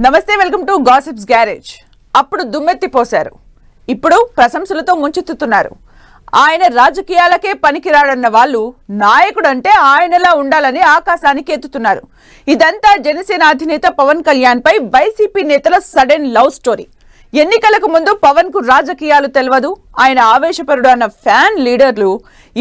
నమస్తే, welcome to gossips garage. అప్పుడు దుమ్మెత్తి పోశారు, ఇప్పుడు ప్రశంసలతో ముంచెత్తుతున్నారు. ఆయన రాజకీయాలకే పనికిరాడన్న వాళ్ళు నాయకుడు అంటే ఆయనలా ఉండాలని ఆకాశానికి ఎత్తుతున్నారు. ఇదంతా జనసేన అధినేత పవన్ కళ్యాణ్ పై వైసీపీ నేతల సడన్ లవ్ స్టోరీ. ఎన్నికలకు ముందు పవన్ కు రాజకీయాలు తెలియదు, ఆయన ఆవేశపరుడు అన్న ఫ్యాన్ లీడర్లు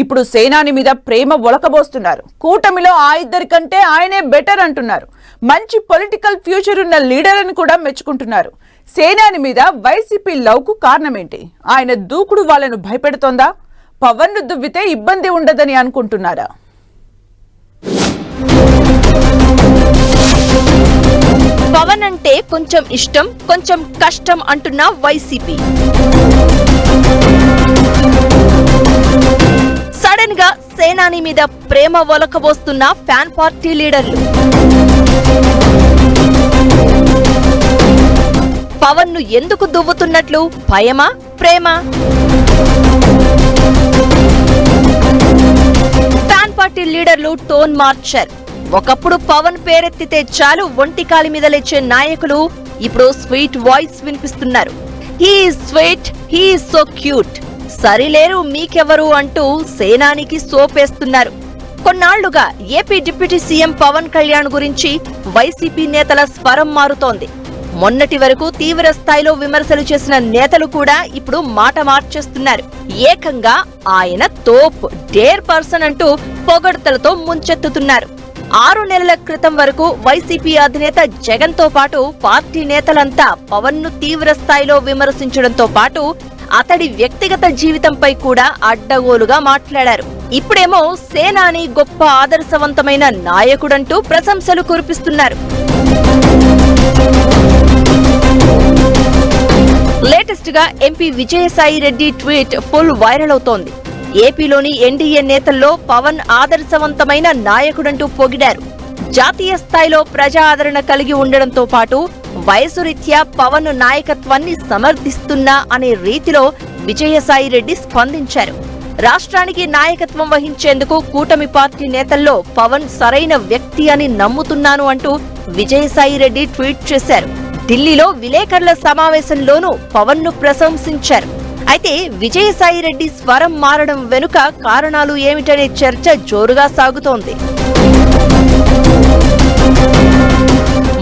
ఇప్పుడు సేనాని మీద ప్రేమ ఒలకబోస్తున్నారు. కూటమిలో ఆ ఇద్దరి కంటే ఆయనే బెటర్ అంటున్నారు. మంచి పొలిటికల్ ఫ్యూచర్ ఉన్న లీడర్ అని కూడా మెచ్చుకుంటున్నారు. సేనాని మీద వైసీపీ లవ్ కు కారణం ఏంటి? ఆయన దూకుడు వాళ్ళను భయపెడుతోందా? పవన్ ను దువ్వితే ఇబ్బంది ఉండదని అనుకుంటున్నారా? పవన్ అంటే కొంచెం ఇష్టం, కొంచెం కష్టం అంటున్న వైసీపీ. సడన్ గా సేనాని మీద ప్రేమ ఒలకబోస్తున్న ఫ్యాన్ పార్టీ లీడర్లు. పవన్ ను ఎందుకు దువ్వుతున్నట్లు? భయమా, ప్రేమ? ఫ్యాన్ పార్టీ లీడర్లు టోన్ మార్చారు. ఒకప్పుడు పవన్ పేరెత్తితే చాలు ఒంటికాలి మీద లేచే నాయకులు ఇప్పుడు స్వీట్ వాయిస్ వినిపిస్తున్నారు. He is sweet, he is so cute, సరిలేరు మీకెవరు అంటూ సేనానికి సోపేస్తున్నారు. కొన్నాళ్లుగా AP deputy CM Pawan Kalyan గురించి వైసీపీ నేతల స్వరం మారుతోంది. మొన్నటి వరకు తీవ్ర స్థాయిలో విమర్శలు చేసిన నేతలు కూడా ఇప్పుడు మాట మార్చేస్తున్నారు. ఏకంగా ఆయన తోప్, డేర్ పర్సన్ అంటూ పొగడ్తలతో ముంచెత్తుతున్నారు. 6 నెలల క్రితం వరకు వైసీపీ అధినేత జగన్ తో పాటు పార్టీ నేతలంతా పవన్ ను తీవ్ర స్థాయిలో విమర్శించడంతో పాటు అతడి వ్యక్తిగత జీవితంపై కూడా అడ్డగోలుగా మాట్లాడారు. ఇప్పుడేమో సేనాని గొప్ప ఆదర్శవంతమైన నాయకుడంటూ ప్రశంసలు కురిపిస్తున్నారు. లేటెస్ట్ గా MP Vijayasai Reddy tweet full viral అవుతోంది. ఏపీలోని ఎన్డీఏ నేతల్లో పవన్ ఆదర్శవంతమైన నాయకుడంటూ పొగిడారు. జాతీయ స్థాయిలో ప్రజా ఆదరణ కలిగి ఉండడంతో పాటు వయసు రీత్యా పవన్ నాయకత్వాన్ని సమర్థిస్తున్నా అనే రీతిలో విజయసాయి రెడ్డి స్పందించారు. రాష్ట్రానికి నాయకత్వం వహించేందుకు కూటమి పార్టీ నేతల్లో పవన్ సరైన వ్యక్తి అని నమ్ముతున్నాను అంటూ విజయసాయి రెడ్డి ట్వీట్ చేశారు. ఢిల్లీలో విలేకరుల సమావేశంలోనూ పవన్ ను ప్రశంసించారు. అయితే విజయసాయి రెడ్డి స్వరం మారడం వెనుక కారణాలు ఏమిటనే చర్చ జోరుగా సాగుతోంది.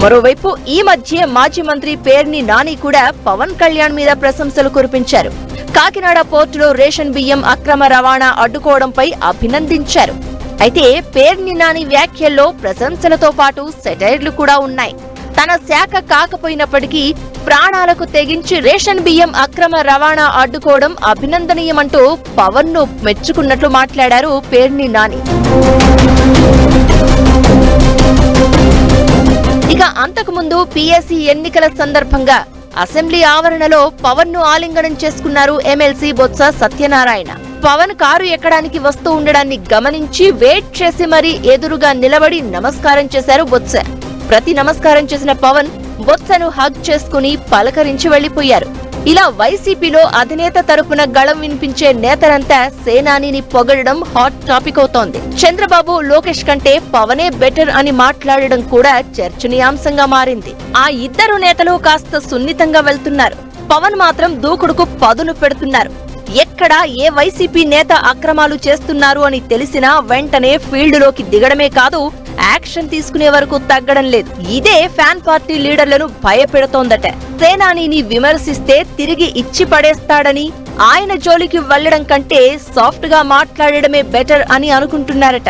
మరోవైపు ఈ మధ్య మాజీ మంత్రి పేర్ని నాని కూడా పవన్ కళ్యాణ్ మీద ప్రశంసలు కురిపించారు. కాకినాడ పోర్టులో రేషన్ బియ్యం అక్రమ రవాణా అడ్డుకోవడంపై అభినందించారు. అయితే పేర్ని నాని వ్యాఖ్యల్లో ప్రశంసలతో పాటు సెటైర్లు కూడా ఉన్నాయి. తన శాఖ కాకపోయినప్పటికీ ప్రాణాలకు తెగించి రేషన్ బియ్యం అక్రమ రవాణా అడ్డుకోవడం అభినందనీయమంటూ పవన్ ను మెచ్చుకున్నట్లు మాట్లాడారు పేర్ని నాని. ఇక అంతకుముందు పీఎస్సీ ఎన్నికల సందర్భంగా అసెంబ్లీ ఆవరణలో పవన్ ను ఆలింగనం చేసుకున్నారు ఎమ్మెల్సీ బొత్స సత్యనారాయణ. పవన్ కారు ఎక్కడానికి వస్తూ ఉండడాన్ని గమనించి వెయిట్ చేసి మరీ ఎదురుగా నిలబడి నమస్కారం చేశారు బొత్స. ప్రతి నమస్కారం చేసిన పవన్ బొత్సను హగ్ చేసుకుని పలకరించి వెళ్లిపోయారు. ఇలా వైసీపీలో అధినేత తరపున గళం వినిపించే నేతలంతా సేనానిని పొగడడం హాట్ టాపిక్ అవుతోంది. చంద్రబాబు, లోకేష్ కంటే పవనే బెటర్ అని మాట్లాడడం కూడా చర్చనీయాంశంగా మారింది. ఆ ఇద్దరు నేతలు కాస్త సున్నితంగా వెళ్తున్నారు. పవన్ మాత్రం దూకుడుకు పదును పెడుతున్నారు. ఎక్కడ ఏ వైసీపీ నేత అక్రమాలు చేస్తున్నారు అని తెలిసినా వెంటనే ఫీల్డ్లోకి దిగడమే కాదు, యాక్షన్ తీసుకునే వరకు తగ్గడం లేదు. ఇదే ఫ్యాన్ పార్టీ లీడర్లను భయపెడుతోందట. సేనానిని విమర్శిస్తే తిరిగి ఇచ్చి పడేస్తాడని, ఆయన జోలికి వెళ్లడం కంటే సాఫ్ట్ గా మాట్లాడడమే బెటర్ అని అనుకుంటున్నారట.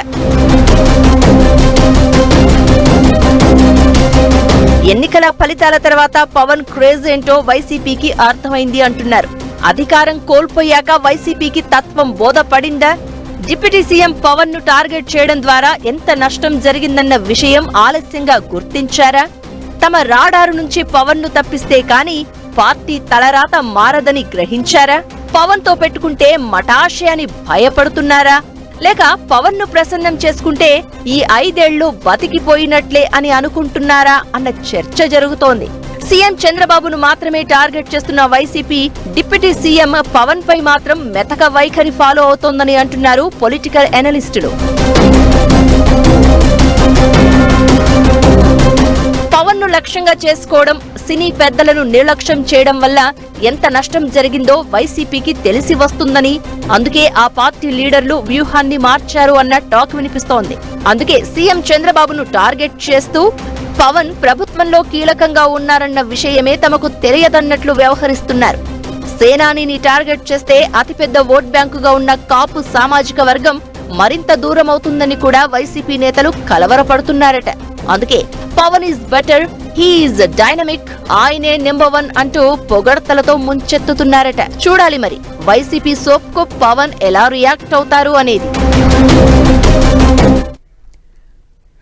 ఎన్నికల ఫలితాల తర్వాత పవన్ క్రేజ్ ఏంటో వైసీపీకి అర్థమైంది అంటున్నారు. అధికారం కోల్పోయాక వైసీపీకి తత్వం బోధపడిందా? డిప్యూటీ సీఎం పవన్ ను టార్గెట్ చేయడం ద్వారా ఎంత నష్టం జరిగిందన్న విషయం ఆలస్యంగా గుర్తించారా? తమ రాడారు నుంచి పవన్ ను తప్పిస్తే కాని పార్టీ తలరాత మారదని గ్రహించారా? పవన్ తో పెట్టుకుంటే మటాషే అని భయపడుతున్నారా? లేక పవన్ ను ప్రసన్నం చేసుకుంటే ఈ 5 ఏళ్లు బతికిపోయినట్లే అని అనుకుంటున్నారా అన్న చర్చ జరుగుతోంది. సీఎం చంద్రబాబును మాత్రమే టార్గెట్ చేస్తున్న వైసీపీ డిప్యూటీ సీఎం పవన్ పై మాత్రం మెతక వైఖరి ఫాలో అవుతోందని అంటున్నారు పొలిటికల్ ఎనలిస్టులు. పవన్ పవన్ ను లక్ష్యంగా చేసుకోవడం, సినీ పెద్దలను నిర్లక్ష్యం చేయడం వల్ల ఎంత నష్టం జరిగిందో వైసీపీకి తెలిసి వస్తుందని, అందుకే ఆ పార్టీ లీడర్లు వ్యూహాన్ని మార్చారు అన్న టాక్ వినిపిస్తోంది. అందుకే సీఎం చంద్రబాబును టార్గెట్ చేస్తూ పవన్ ప్రభుత్వంలో కీలకంగా ఉన్నారన్న విషయమే తమకు తెలియదన్నట్లు వ్యవహరిస్తున్నారు. సేనానిని టార్గెట్ చేస్తే అతిపెద్ద ఓట్ బ్యాంకుగా ఉన్న కాపు సామాజిక వర్గం మరింత దూరమవుతుందని కూడా వైసీపీ నేతలు కలవరపడుతున్నారట. అందుకే Pawan is better, he is dynamic, ఆయనే నెంబర్ 1 అంటూ పొగడ్తలతో ముంచెత్తుతున్నారట. చూడాలి మరి వైసీపీ సోప్కు పవన్ ఎలా రియాక్ట్ అవుతారు అనేది.